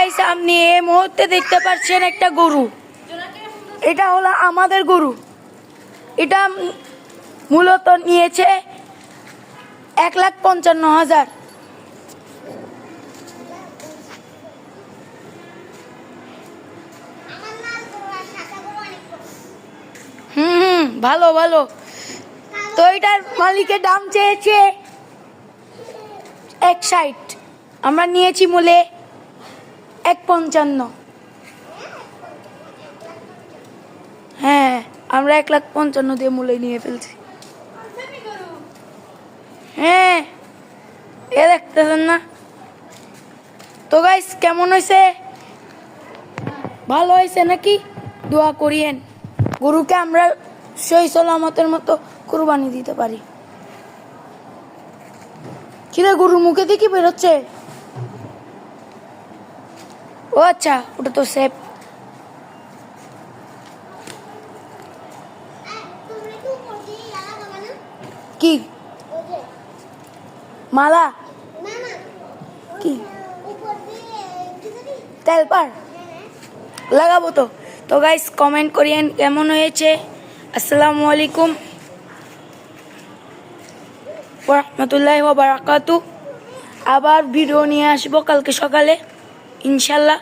Guys আপনি এই মুহূর্তে দেখতে পাচ্ছেন একটা গরু। এটা হলো আমাদের গরু। এটা মূলত নিয়েছে 1,55,000। ভালো ভালো। তো এটার মালিকের দাম চেয়েছে 1,60। আমরা নিয়েছি মূলে 1,55। হ্যাঁ, আমরা 1,55,000 দিয়ে মূলে নিয়ে ফেলছি। হ্যাঁ, এ দেখতেছেন না? তো গাইস কেমন হয়েছে? ভালো হয়েছে নাকি? দোয়া করিয়েন গরুকে আমরা সহি সালামতের মতো কুরবানি দিতে পারি। কিরে গরুর মুখে দিয়ে কি বেরোচ্ছে? ও আচ্ছা, ওটা তো সেফ। কি মালা? কি তেলপার লাগাবো তো। তো গাইস কমেন্ট করিয়েন কেমন হয়েছে। আসসালামু আলাইকুম ওয়া রাহমাতুল্লাহি ওয়া বারাকাতুহু। আবার ভিডিও নিয়ে আসবো কালকে সকালে ইনশাল্লাহ।